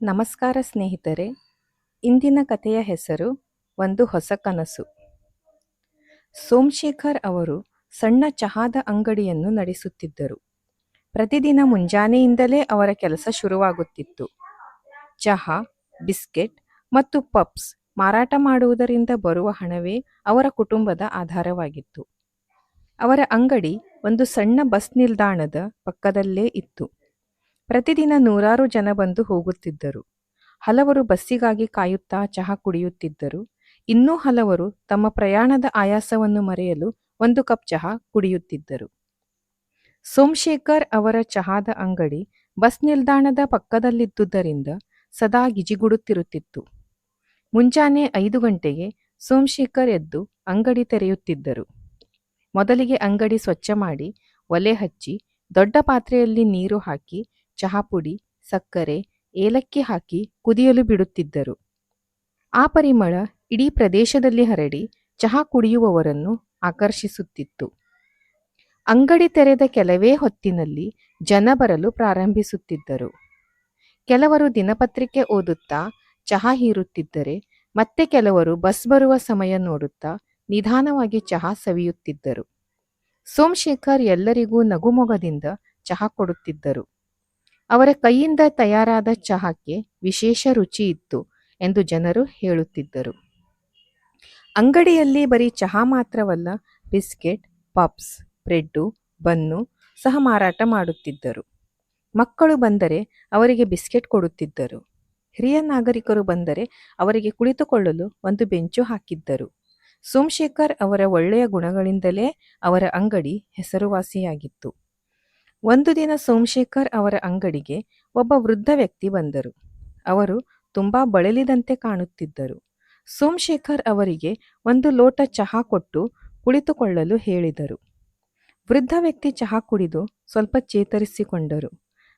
ನಮಸ್ಕಾರ ಸ್ನೇಹಿತರೆ. ಇಂದಿನ ಕಥೆಯ ಹೆಸರು ಒಂದು ಹೊಸ ಕನಸು. ಸೋಮಶೇಖರ್ ಅವರು ಸಣ್ಣ ಚಹಾದ ಅಂಗಡಿಯನ್ನು ನಡೆಸುತ್ತಿದ್ದರು. ಪ್ರತಿದಿನ ಮುಂಜಾನೆಯಿಂದಲೇ ಅವರ ಕೆಲಸ ಶುರುವಾಗುತ್ತಿತ್ತು. ಚಹಾ, ಬಿಸ್ಕೆಟ್ ಮತ್ತು ಪಪ್ಸ್ ಮಾರಾಟ ಮಾಡುವುದರಿಂದ ಬರುವ ಹಣವೇ ಅವರ ಕುಟುಂಬದ ಆಧಾರವಾಗಿತ್ತು. ಅವರ ಅಂಗಡಿ ಒಂದು ಸಣ್ಣ ಬಸ್ ನಿಲ್ದಾಣದ ಪಕ್ಕದಲ್ಲೇ ಇತ್ತು. ಪ್ರತಿದಿನ ನೂರಾರು ಜನ ಬಂದು ಹೋಗುತ್ತಿದ್ದರು. ಹಲವರು ಬಸ್ಸಿಗಾಗಿ ಕಾಯುತ್ತಾ ಚಹಾ ಕುಡಿಯುತ್ತಿದ್ದರು. ಇನ್ನೂ ಹಲವರು ತಮ್ಮ ಪ್ರಯಾಣದ ಆಯಾಸವನ್ನು ಮರೆಯಲು ಒಂದು ಕಪ್ ಚಹಾ ಕುಡಿಯುತ್ತಿದ್ದರು. ಸೋಮಶೇಖರ್ ಅವರ ಚಹಾದ ಅಂಗಡಿ ಬಸ್ ನಿಲ್ದಾಣದ ಪಕ್ಕದಲ್ಲಿದ್ದುದರಿಂದ ಸದಾ ಗಿಜಿಗುಡುತ್ತಿರುತ್ತಿತ್ತು. ಮುಂಜಾನೆ 5 ಗಂಟೆಗೆ ಸೋಮಶೇಖರ್ ಎದ್ದು ಅಂಗಡಿ ತೆರೆಯುತ್ತಿದ್ದರು. ಮೊದಲಿಗೆ ಅಂಗಡಿ ಸ್ವಚ್ಛ ಮಾಡಿ, ಒಲೆ ಹಚ್ಚಿ, ದೊಡ್ಡ ಪಾತ್ರೆಯಲ್ಲಿ ನೀರು ಹಾಕಿ, ಚಹಾ ಪುಡಿ, ಸಕ್ಕರೆ, ಏಲಕ್ಕಿ ಹಾಕಿ ಕುದಿಯಲು ಬಿಡುತ್ತಿದ್ದರು. ಆ ಪರಿಮಳ ಇಡೀ ಪ್ರದೇಶದಲ್ಲಿ ಹರಡಿ ಚಹಾ ಕುಡಿಯುವವರನ್ನು ಆಕರ್ಷಿಸುತ್ತಿತ್ತು. ಅಂಗಡಿ ತೆರೆದ ಕೆಲವೇ ಹೊತ್ತಿನಲ್ಲಿ ಜನ ಬರಲು ಪ್ರಾರಂಭಿಸುತ್ತಿದ್ದರು. ಕೆಲವರು ದಿನಪತ್ರಿಕೆ ಓದುತ್ತಾ ಚಹಾ ಹೀರುತ್ತಿದ್ದರೆ, ಮತ್ತೆ ಕೆಲವರು ಬಸ್ ಬರುವ ಸಮಯ ನೋಡುತ್ತಾ ನಿಧಾನವಾಗಿ ಚಹಾ ಸವಿಯುತ್ತಿದ್ದರು. ಸೋಮಶೇಖರ್ ಎಲ್ಲರಿಗೂ ನಗುಮೊಗದಿಂದ ಚಹಾ ಕೊಡುತ್ತಿದ್ದರು. ಅವರ ಕೈಯಿಂದ ತಯಾರಾದ ಚಹಾಕ್ಕೆ ವಿಶೇಷ ರುಚಿ ಇತ್ತು ಎಂದು ಜನರು ಹೇಳುತ್ತಿದ್ದರು. ಅಂಗಡಿಯಲ್ಲಿ ಬರೀ ಚಹಾ ಮಾತ್ರವಲ್ಲ, ಬಿಸ್ಕೆಟ್, ಪಪ್ಸ್, ಬ್ರೆಡ್ಡು, ಬನ್ನು ಸಹ ಮಾರಾಟ ಮಾಡುತ್ತಿದ್ದರು. ಮಕ್ಕಳು ಬಂದರೆ ಅವರಿಗೆ ಬಿಸ್ಕೆಟ್ ಕೊಡುತ್ತಿದ್ದರು. ಹಿರಿಯ ನಾಗರಿಕರು ಬಂದರೆ ಅವರಿಗೆ ಕುಳಿತುಕೊಳ್ಳಲು ಒಂದು ಬೆಂಚು ಹಾಕಿದ್ದರು. ಸೋಮಶೇಖರ್ ಅವರ ಒಳ್ಳೆಯ ಗುಣಗಳಿಂದಲೇ ಅವರ ಅಂಗಡಿ ಹೆಸರುವಾಸಿಯಾಗಿತ್ತು. ಒಂದು ದಿನ ಸೋಮಶೇಖರ್ ಅವರ ಅಂಗಡಿಗೆ ಒಬ್ಬ ವೃದ್ಧ ವ್ಯಕ್ತಿ ಬಂದರು. ಅವರು ತುಂಬಾ ಬಳಲಿದಂತೆ ಕಾಣುತ್ತಿದ್ದರು. ಸೋಮಶೇಖರ್ ಅವರಿಗೆ ಒಂದು ಲೋಟ ಚಹಾ ಕೊಟ್ಟು ಕುಳಿತುಕೊಳ್ಳಲು ಹೇಳಿದರು. ವೃದ್ಧ ವ್ಯಕ್ತಿ ಚಹಾ ಕುಡಿದು ಸ್ವಲ್ಪ ಚೇತರಿಸಿಕೊಂಡರು.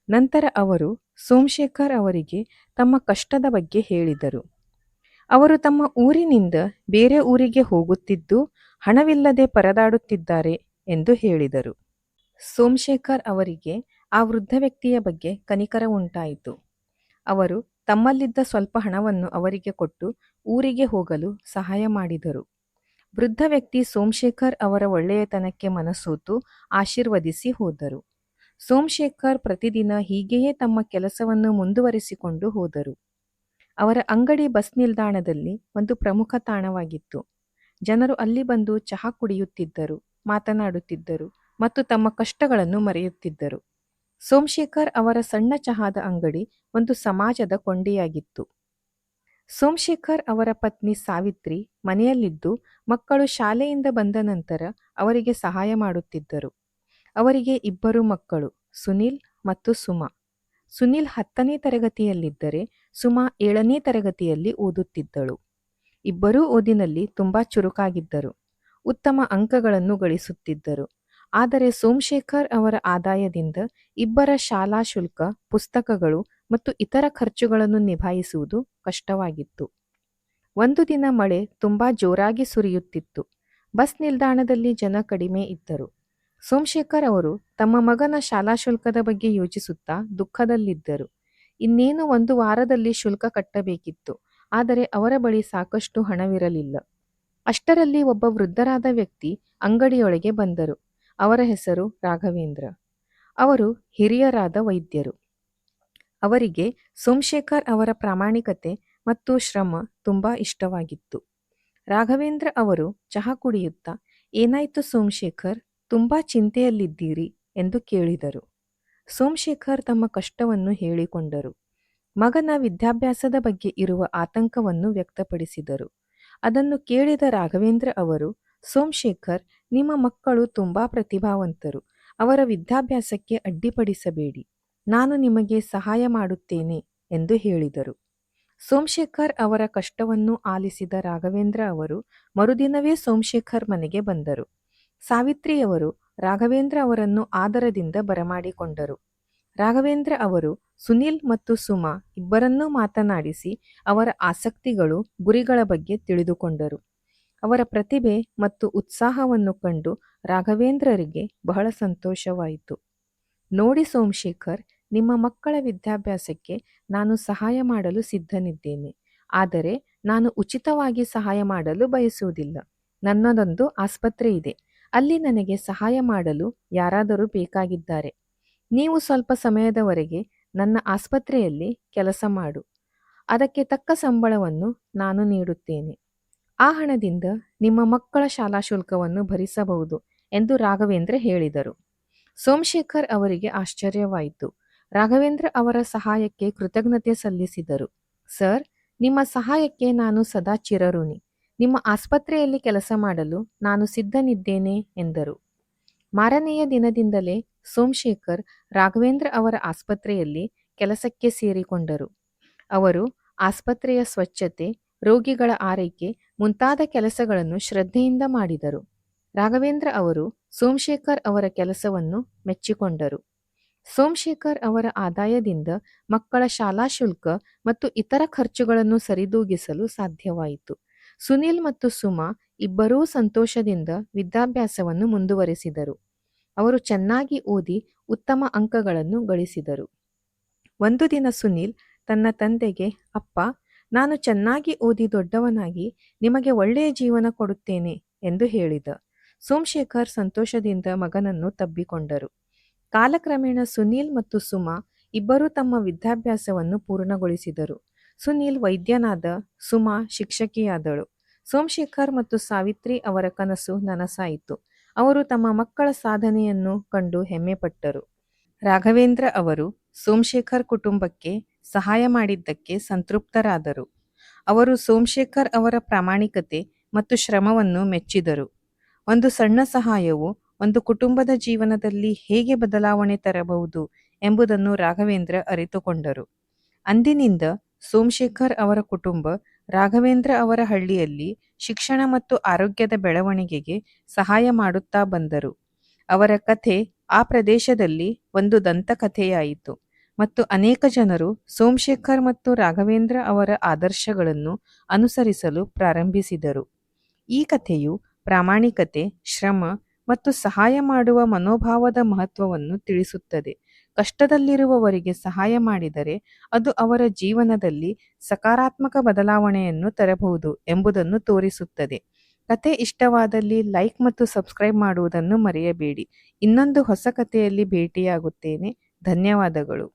ನಂತರ ಅವರು ಸೋಮಶೇಖರ್ ಅವರಿಗೆ ತಮ್ಮ ಕಷ್ಟದ ಬಗ್ಗೆ ಹೇಳಿದರು. ಅವರು ತಮ್ಮ ಊರಿನಿಂದ ಬೇರೆ ಊರಿಗೆ ಹೋಗುತ್ತಿದ್ದು ಹಣವಿಲ್ಲದೆ ಪರದಾಡುತ್ತಿದ್ದಾರೆ ಎಂದು ಹೇಳಿದರು. ಸೋಮಶೇಖರ್ ಅವರಿಗೆ ಆ ವೃದ್ಧ ವ್ಯಕ್ತಿಯ ಬಗ್ಗೆ ಕನಿಕರ ಉಂಟಾಯಿತು. ಅವರು ತಮ್ಮಲ್ಲಿದ್ದ ಸ್ವಲ್ಪ ಹಣವನ್ನು ಅವರಿಗೆ ಕೊಟ್ಟು ಊರಿಗೆ ಹೋಗಲು ಸಹಾಯ ಮಾಡಿದರು. ವೃದ್ಧ ವ್ಯಕ್ತಿ ಸೋಮಶೇಖರ್ ಅವರ ಒಳ್ಳೆಯತನಕ್ಕೆ ಮನಸೋತು ಆಶೀರ್ವದಿಸಿ ಹೋದರು. ಸೋಮಶೇಖರ್ ಪ್ರತಿದಿನ ಹೀಗೆಯೇ ತಮ್ಮ ಕೆಲಸವನ್ನು ಮುಂದುವರಿಸಿಕೊಂಡು ಹೋದರು. ಅವರ ಅಂಗಡಿ ಬಸ್ ನಿಲ್ದಾಣದಲ್ಲಿ ಒಂದು ಪ್ರಮುಖ ತಾಣವಾಗಿತ್ತು. ಜನರು ಅಲ್ಲಿ ಬಂದು ಚಹಾ ಕುಡಿಯುತ್ತಿದ್ದರು, ಮಾತನಾಡುತ್ತಿದ್ದರು ಮತ್ತು ತಮ್ಮ ಕಷ್ಟಗಳನ್ನು ಮರೆಯುತ್ತಿದ್ದರು. ಸೋಮಶೇಖರ್ ಅವರ ಸಣ್ಣ ಚಹಾದ ಅಂಗಡಿ ಒಂದು ಸಮಾಜದ ಕೊಂಡಿಯಾಗಿತ್ತು. ಸೋಮಶೇಖರ್ ಅವರ ಪತ್ನಿ ಸಾವಿತ್ರಿ ಮನೆಯಲ್ಲಿದ್ದು ಮಕ್ಕಳು ಶಾಲೆಯಿಂದ ಬಂದ ನಂತರ ಅವರಿಗೆ ಸಹಾಯ ಮಾಡುತ್ತಿದ್ದರು. ಅವರಿಗೆ 2 ಮಕ್ಕಳು, ಸುನಿಲ್ ಮತ್ತು ಸುಮಾ. ಸುನಿಲ್ 10ನೇ ತರಗತಿಯಲ್ಲಿದ್ದರೆ ಸುಮಾ 7ನೇ ತರಗತಿಯಲ್ಲಿ ಓದುತ್ತಿದ್ದಳು. ಇಬ್ಬರೂ ಓದಿನಲ್ಲಿ ತುಂಬಾ ಚುರುಕಾಗಿದ್ದರು. ಉತ್ತಮ ಅಂಕಗಳನ್ನು ಗಳಿಸುತ್ತಿದ್ದರು. ಆದರೆ ಸೋಮಶೇಖರ್ ಅವರ ಆದಾಯದಿಂದ ಇಬ್ಬರ ಶಾಲಾ ಶುಲ್ಕ, ಪುಸ್ತಕಗಳು ಮತ್ತು ಇತರ ಖರ್ಚುಗಳನ್ನು ನಿಭಾಯಿಸುವುದು ಕಷ್ಟವಾಗಿತ್ತು. ಒಂದು ದಿನ ಮಳೆ ತುಂಬಾ ಜೋರಾಗಿ ಸುರಿಯುತ್ತಿತ್ತು. ಬಸ್ ನಿಲ್ದಾಣದಲ್ಲಿ ಜನ ಕಡಿಮೆ ಇದ್ದರು. ಸೋಮಶೇಖರ್ ಅವರು ತಮ್ಮ ಮಗನ ಶಾಲಾ ಶುಲ್ಕದ ಬಗ್ಗೆ ಯೋಚಿಸುತ್ತಾ ದುಃಖದಲ್ಲಿದ್ದರು. ಇನ್ನೇನು 1 ವಾರದಲ್ಲಿ ಶುಲ್ಕ ಕಟ್ಟಬೇಕಿತ್ತು. ಆದರೆ ಅವರ ಬಳಿ ಸಾಕಷ್ಟು ಹಣವಿರಲಿಲ್ಲ. ಅಷ್ಟರಲ್ಲಿ ಒಬ್ಬ ವೃದ್ಧರಾದ ವ್ಯಕ್ತಿ ಅಂಗಡಿಯೊಳಗೆ ಬಂದರು. ಅವರ ಹೆಸರು ರಾಘವೇಂದ್ರ. ಅವರು ಹಿರಿಯರಾದ ವೈದ್ಯರು. ಅವರಿಗೆ ಸೋಮಶೇಖರ್ ಅವರ ಪ್ರಾಮಾಣಿಕತೆ ಮತ್ತು ಶ್ರಮ ತುಂಬಾ ಇಷ್ಟವಾಗಿತ್ತು. ರಾಘವೇಂದ್ರ ಅವರು ಚಹಾ ಕುಡಿಯುತ್ತಾ, "ಏನಾಯ್ತು ಸೋಮಶೇಖರ್, ತುಂಬಾ ಚಿಂತೆಯಲ್ಲಿದ್ದೀರಿ?" ಎಂದು ಕೇಳಿದರು. ಸೋಮಶೇಖರ್ ತಮ್ಮ ಕಷ್ಟವನ್ನು ಹೇಳಿಕೊಂಡರು. ಮಗನ ವಿದ್ಯಾಭ್ಯಾಸದ ಬಗ್ಗೆ ಇರುವ ಆತಂಕವನ್ನು ವ್ಯಕ್ತಪಡಿಸಿದರು. ಅದನ್ನು ಕೇಳಿದ ರಾಘವೇಂದ್ರ ಅವರು, "ಸೋಮಶೇಖರ್, ನಿಮ್ಮ ಮಕ್ಕಳು ತುಂಬಾ ಪ್ರತಿಭಾವಂತರು. ಅವರ ವಿದ್ಯಾಭ್ಯಾಸಕ್ಕೆ ಅಡ್ಡಿಪಡಿಸಬೇಡಿ. ನಾನು ನಿಮಗೆ ಸಹಾಯ ಮಾಡುತ್ತೇನೆ" ಎಂದು ಹೇಳಿದರು. ಸೋಮಶೇಖರ್ ಅವರ ಕಷ್ಟವನ್ನು ಆಲಿಸಿದ ರಾಘವೇಂದ್ರ ಅವರು ಮರುದಿನವೇ ಸೋಮಶೇಖರ್ ಮನೆಗೆ ಬಂದರು. ಸಾವಿತ್ರಿಯವರು ರಾಘವೇಂದ್ರ ಅವರನ್ನು ಆದರದಿಂದ ಬರಮಾಡಿಕೊಂಡರು. ರಾಘವೇಂದ್ರ ಅವರು ಸುನಿಲ್ ಮತ್ತು ಸುಮಾ ಇಬ್ಬರನ್ನೂ ಮಾತನಾಡಿಸಿ ಅವರ ಆಸಕ್ತಿಗಳು, ಗುರಿಗಳ ಬಗ್ಗೆ ತಿಳಿದುಕೊಂಡರು. ಅವರ ಪ್ರತಿಭೆ ಮತ್ತು ಉತ್ಸಾಹವನ್ನು ಕಂಡು ರಾಘವೇಂದ್ರರಿಗೆ ಬಹಳ ಸಂತೋಷವಾಯಿತು. "ನೋಡಿ ಸೋಮಶೇಖರ್, ನಿಮ್ಮ ಮಕ್ಕಳ ವಿದ್ಯಾಭ್ಯಾಸಕ್ಕೆ ನಾನು ಸಹಾಯ ಮಾಡಲು ಸಿದ್ಧನಿದ್ದೇನೆ. ಆದರೆ ನಾನು ಉಚಿತವಾಗಿ ಸಹಾಯ ಮಾಡಲು ಬಯಸುವುದಿಲ್ಲ. ನನ್ನದೊಂದು ಆಸ್ಪತ್ರೆ ಇದೆ. ಅಲ್ಲಿ ನನಗೆ ಸಹಾಯ ಮಾಡಲು ಯಾರಾದರೂ ಬೇಕಾಗಿದ್ದಾರೆ. ನೀವು ಸ್ವಲ್ಪ ಸಮಯದವರೆಗೆ ನನ್ನ ಆಸ್ಪತ್ರೆಯಲ್ಲಿ ಕೆಲಸ ಮಾಡು. ಅದಕ್ಕೆ ತಕ್ಕ ಸಂಬಳವನ್ನು ನಾನು ನೀಡುತ್ತೇನೆ. ಆ ಹಣದಿಂದ ನಿಮ್ಮ ಮಕ್ಕಳ ಶಾಲಾ ಶುಲ್ಕವನ್ನು ಭರಿಸಬಹುದು ಎಂದು ರಾಘವೇಂದ್ರ ಹೇಳಿದರು. ಸೋಮಶೇಖರ್ ಅವರಿಗೆ ಆಶ್ಚರ್ಯವಾಯಿತು. ರಾಘವೇಂದ್ರ ಅವರ ಸಹಾಯಕ್ಕೆ ಕೃತಜ್ಞತೆ ಸಲ್ಲಿಸಿದರು. ಸರ್, ನಿಮ್ಮ ಸಹಾಯಕ್ಕೆ ನಾನು ಸದಾ ಚಿರಋಣಿ. ನಿಮ್ಮ ಆಸ್ಪತ್ರೆಯಲ್ಲಿ ಕೆಲಸ ಮಾಡಲು ನಾನು ಸಿದ್ಧನಿದ್ದೇನೆ ಎಂದರು. ಮಾರನೆಯ ದಿನದಿಂದಲೇ ಸೋಮಶೇಖರ್ ರಾಘವೇಂದ್ರ ಅವರ ಆಸ್ಪತ್ರೆಯಲ್ಲಿ ಕೆಲಸಕ್ಕೆ ಸೇರಿಕೊಂಡರು. ಅವರು ಆಸ್ಪತ್ರೆಯ ಸ್ವಚ್ಛತೆ, ರೋಗಿಗಳ ಆರೈಕೆ ಮುಂತಾದ ಕೆಲಸಗಳನ್ನು ಶ್ರದ್ಧೆಯಿಂದ ಮಾಡಿದರು. ರಾಘವೇಂದ್ರ ಅವರು ಸೋಮಶೇಖರ್ ಅವರ ಕೆಲಸವನ್ನು ಮೆಚ್ಚಿಕೊಂಡರು. ಸೋಮಶೇಖರ್ ಅವರ ಆದಾಯದಿಂದ ಮಕ್ಕಳ ಶಾಲಾ ಶುಲ್ಕ ಮತ್ತು ಇತರ ಖರ್ಚುಗಳನ್ನು ಸರಿದೂಗಿಸಲು ಸಾಧ್ಯವಾಯಿತು. ಸುನಿಲ್ ಮತ್ತು ಸುಮಾ ಇಬ್ಬರೂ ಸಂತೋಷದಿಂದ ವಿದ್ಯಾಭ್ಯಾಸವನ್ನು ಮುಂದುವರೆಸಿದರು. ಅವರು ಚೆನ್ನಾಗಿ ಓದಿ ಉತ್ತಮ ಅಂಕಗಳನ್ನು ಗಳಿಸಿದರು. ಒಂದು ದಿನ ಸುನಿಲ್ ತನ್ನ ತಂದೆಗೆ, ಅಪ್ಪ, ನಾನು ಚೆನ್ನಾಗಿ ಓದಿ ದೊಡ್ಡವನಾಗಿ ನಿಮಗೆ ಒಳ್ಳೆಯ ಜೀವನ ಕೊಡುತ್ತೇನೆ ಎಂದು ಹೇಳಿದ. ಸೋಮಶೇಖರ್ ಸಂತೋಷದಿಂದ ಮಗನನ್ನು ತಬ್ಬಿಕೊಂಡರು. ಕಾಲಕ್ರಮೇಣ ಸುನೀಲ್ ಮತ್ತು ಸುಮಾ ಇಬ್ಬರೂ ತಮ್ಮ ವಿದ್ಯಾಭ್ಯಾಸವನ್ನು ಪೂರ್ಣಗೊಳಿಸಿದರು. ಸುನೀಲ್ ವೈದ್ಯನಾದ, ಸುಮಾ ಶಿಕ್ಷಕಿಯಾದಳು. ಸೋಮಶೇಖರ್ ಮತ್ತು ಸಾವಿತ್ರಿ ಅವರ ಕನಸು ನನಸಾಯಿತು. ಅವರು ತಮ್ಮ ಮಕ್ಕಳ ಸಾಧನೆಯನ್ನು ಕಂಡು ಹೆಮ್ಮೆಪಟ್ಟರು. ರಾಘವೇಂದ್ರ ಅವರು ಸೋಮಶೇಖರ್ ಕುಟುಂಬಕ್ಕೆ ಸಹಾಯ ಮಾಡಿದ್ದಕ್ಕೆ ಸಂತೃಪ್ತರಾದರು. ಅವರು ಸೋಮಶೇಖರ್ ಅವರ ಪ್ರಾಮಾಣಿಕತೆ ಮತ್ತು ಶ್ರಮವನ್ನು ಮೆಚ್ಚಿದರು. ಒಂದು ಸಣ್ಣ ಸಹಾಯವು ಒಂದು ಕುಟುಂಬದ ಜೀವನದಲ್ಲಿ ಹೇಗೆ ಬದಲಾವಣೆ ತರಬಹುದು ಎಂಬುದನ್ನು ರಾಘವೇಂದ್ರ ಅರಿತುಕೊಂಡರು. ಅಂದಿನಿಂದ ಸೋಮಶೇಖರ್ ಅವರ ಕುಟುಂಬ ರಾಘವೇಂದ್ರ ಅವರ ಹಳ್ಳಿಯಲ್ಲಿ ಶಿಕ್ಷಣ ಮತ್ತು ಆರೋಗ್ಯದ ಬೆಳವಣಿಗೆಗೆ ಸಹಾಯ ಮಾಡುತ್ತಾ ಬಂದರು. ಅವರ ಕಥೆ ಆ ಪ್ರದೇಶದಲ್ಲಿ ಒಂದು ದಂತಕಥೆಯಾಯಿತು ಮತ್ತು ಅನೇಕ ಜನರು ಸೋಮಶೇಖರ್ ಮತ್ತು ರಾಘವೇಂದ್ರ ಅವರ ಆದರ್ಶಗಳನ್ನು ಅನುಸರಿಸಲು ಪ್ರಾರಂಭಿಸಿದರು. ಈ ಕಥೆಯು ಪ್ರಾಮಾಣಿಕತೆ, ಶ್ರಮ ಮತ್ತು ಸಹಾಯ ಮಾಡುವ ಮನೋಭಾವದ ಮಹತ್ವವನ್ನು ತಿಳಿಸುತ್ತದೆ. ಕಷ್ಟದಲ್ಲಿರುವವರಿಗೆ ಸಹಾಯ ಮಾಡಿದರೆ ಅದು ಅವರ ಜೀವನದಲ್ಲಿ ಸಕಾರಾತ್ಮಕ ಬದಲಾವಣೆಯನ್ನು ತರಬಹುದು ಎಂಬುದನ್ನು ತೋರಿಸುತ್ತದೆ. ಕತೆ ಇಷ್ಟವಾದಲ್ಲಿ ಲೈಕ್ ಮತ್ತು ಸಬ್ಸ್ಕ್ರೈಬ್ ಮಾಡುವುದನ್ನು ಮರೆಯಬೇಡಿ. ಇನ್ನೊಂದು ಹೊಸ ಕಥೆಯಲ್ಲಿ ಭೇಟಿಯಾಗುತ್ತೇನೆ. ಧನ್ಯವಾದಗಳು.